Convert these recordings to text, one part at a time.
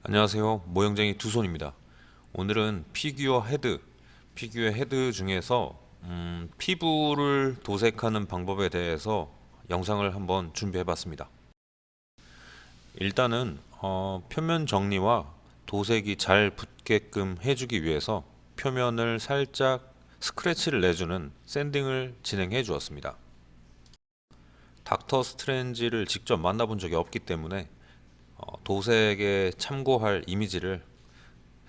안녕하세요. 모형쟁이 두손입니다. 오늘은 피규어 헤드 중에서 피부를 도색하는 방법에 대해서 영상을 한번 준비해 봤습니다. 일단은 표면 정리와 도색이 잘 붙게끔 해주기 위해서 표면을 살짝 스크래치를 내주는 샌딩을 진행해 주었습니다. 닥터 스트레인지를 직접 만나본 적이 없기 때문에 도색에 참고할 이미지를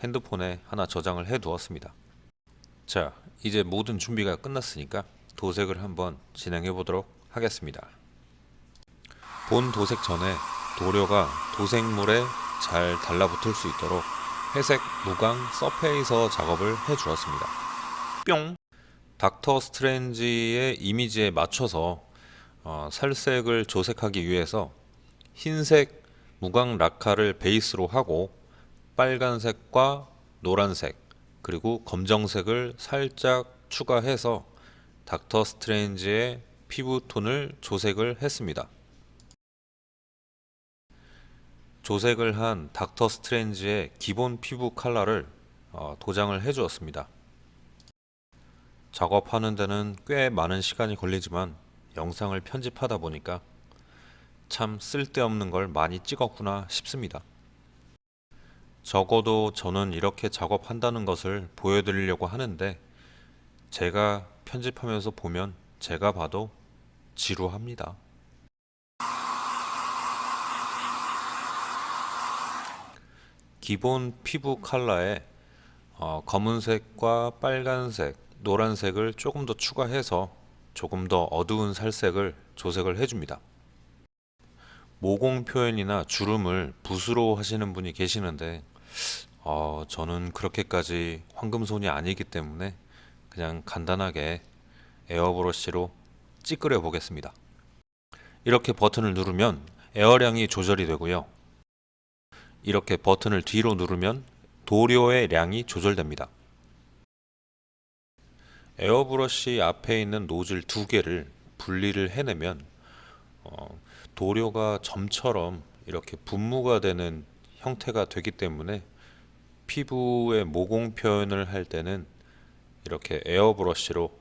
핸드폰에 하나 저장을 해 두었습니다. 자, 이제 모든 준비가 끝났으니까 도색을 한번 진행해 보도록 하겠습니다. 본 도색 전에 도료가 도색물에 잘 달라붙을 수 있도록 회색 무광 서페이서 작업을 해 주었습니다. 뿅! 닥터 스트레인지의 이미지에 맞춰서 살색을 조색하기 위해서 흰색 무광 라카를 베이스로 하고 빨간색과 노란색 그리고 검정색을 살짝 추가해서 닥터 스트레인지의 피부톤을 조색을 했습니다. 조색을 한 닥터 스트레인지의 기본 피부 컬러를 도장을 해 주었습니다. 작업하는 데는 꽤 많은 시간이 걸리지만 영상을 편집하다 보니까 참 쓸데없는 걸 많이 찍었구나 싶습니다. 적어도 저는 이렇게 작업한다는 것을 보여드리려고 하는데 제가 편집하면서 보면 제가 봐도 지루합니다. 기본 피부 컬러에 검은색과 빨간색, 노란색을 조금 더 추가해서 조금 더 어두운 살색을 조색을 해줍니다. 모공 표현이나 주름을 붓으로 하시는 분이 계시는데 저는 그렇게까지 황금손이 아니기 때문에 그냥 간단하게 에어브러쉬로 찌그려 보겠습니다. 이렇게 버튼을 누르면 에어량이 조절이 되고요. 이렇게 버튼을 뒤로 누르면 도료의 량이 조절됩니다. 에어브러쉬 앞에 있는 노즐 두 개를 분리를 해내면 도료가 점처럼 이렇게 분무가 되는 형태가 되기 때문에 피부의 모공 표현을 할 때는 이렇게 에어브러쉬로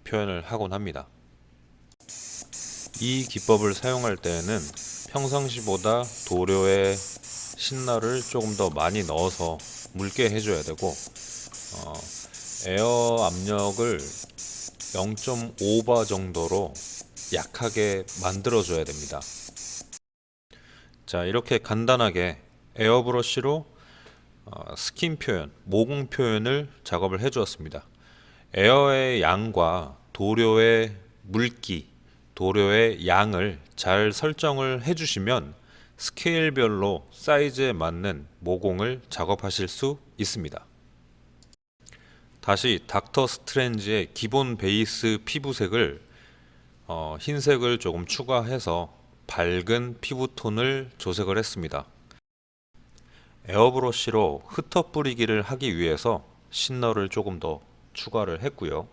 표현을 하곤 합니다. 이 기법을 사용할 때에는 평상시보다 도료의 신나를 조금 더 많이 넣어서 묽게 해줘야 되고 에어 압력을 0.5바 정도로 약하게 만들어줘야 됩니다. 자, 이렇게 간단하게 에어브러쉬로 스킨 표현, 모공 표현을 작업을 해 주었습니다. 에어의 양과 도료의 물기, 도료의 양을 잘 설정을 해 주시면 스케일별로 사이즈에 맞는 모공을 작업하실 수 있습니다. 다시 닥터 스트레인지의 기본 베이스 피부색을 흰색을 조금 추가해서 밝은 피부톤을 조색을 했습니다. 에어브러쉬로 흩어 뿌리기를 하기 위해서 신너를 조금 더 추가를 했고요.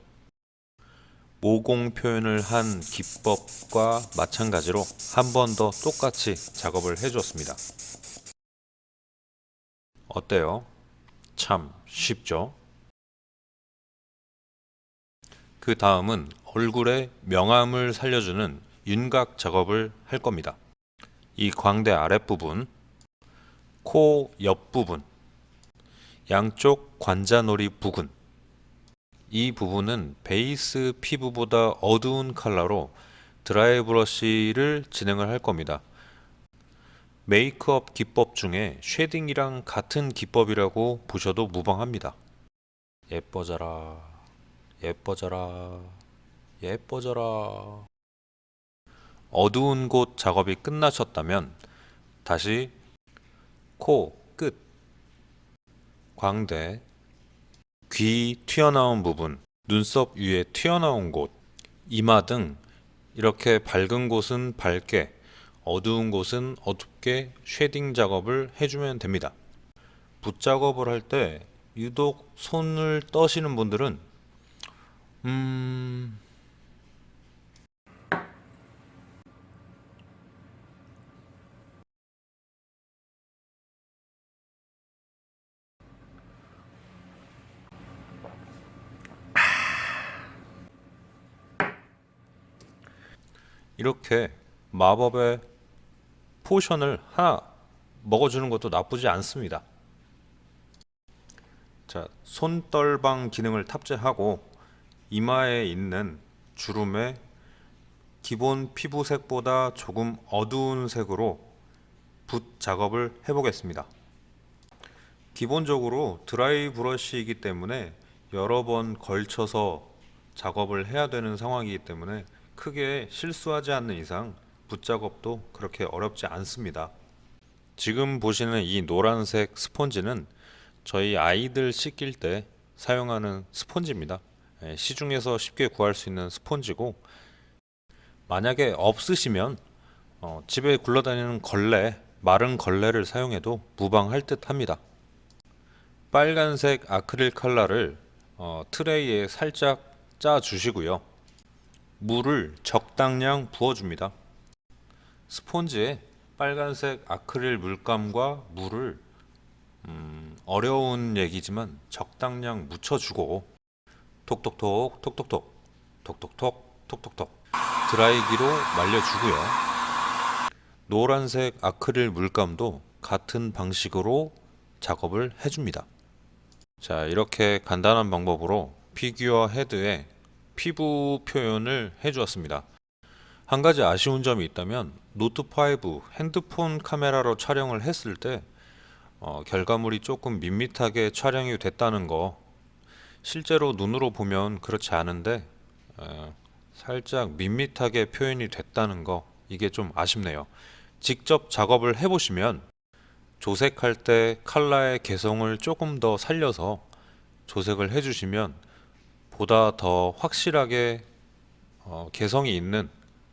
모공 표현을 한 기법과 마찬가지로 한 번 더 똑같이 작업을 해줬습니다. 어때요? 참 쉽죠? 그 다음은 얼굴에 명암을 살려주는 윤곽 작업을 할 겁니다. 이 광대 아랫부분, 코 옆부분, 양쪽 관자놀이 부근, 이 부분은 베이스 피부보다 어두운 컬러로 드라이 브러쉬를 진행을 할 겁니다. 메이크업 기법 중에 쉐딩이랑 같은 기법이라고 보셔도 무방합니다. 예뻐져라, 예뻐져라, 예뻐져라. 어두운 곳 작업이 끝나셨다면 다시 코 끝, 광대, 귀 튀어나온 부분, 눈썹 위에 튀어나온 곳, 이마 등 이렇게 밝은 곳은 밝게, 어두운 곳은 어둡게 쉐딩 작업을 해주면 됩니다. 붓 작업을 할 때 유독 손을 떠시는 분들은 이렇게 마법의 포션을 하나 먹어주는 것도 나쁘지 않습니다. 자, 손떨방 기능을 탑재하고 이마에 있는 주름에 기본 피부색보다 조금 어두운 색으로 붓 작업을 해보겠습니다. 기본적으로 드라이 브러쉬이기 때문에 여러 번 걸쳐서 작업을 해야 되는 상황이기 때문에 크게 실수하지 않는 이상 붓 작업도 그렇게 어렵지 않습니다. 지금 보시는 이 노란색 스펀지는 저희 아이들 씻길 때 사용하는 스펀지입니다. 시중에서 쉽게 구할 수 있는 스펀지고, 만약에 없으시면 집에 굴러다니는 걸레, 마른 걸레를 사용해도 무방할 듯 합니다. 빨간색 아크릴 컬러를 트레이에 살짝 짜 주시고요. 물을 적당량 부어줍니다. 스폰지에 빨간색 아크릴 물감과 물을 어려운 얘기지만 적당량 묻혀주고 톡톡톡 톡톡톡 톡톡톡 톡톡톡 드라이기로 말려주고요. 노란색 아크릴 물감도 같은 방식으로 작업을 해줍니다. 자, 이렇게 간단한 방법으로 피규어 헤드에 피부 표현을 해주었습니다. 한 가지 아쉬운 점이 있다면 노트5 핸드폰 카메라로 촬영을 했을 때 결과물이 조금 밋밋하게 촬영이 됐다는 거, 실제로 눈으로 보면 그렇지 않은데 살짝 밋밋하게 표현이 됐다는 거, 이게 좀 아쉽네요. 직접 작업을 해보시면 조색할 때 컬러의 개성을 조금 더 살려서 조색을 해주시면 보다 더 확실하게 개성이 있는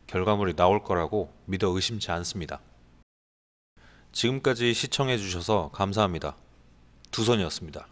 결과물이 나올 거라고 믿어 의심치 않습니다. 지금까지 시청해 주셔서 감사합니다. 두선이었습니다.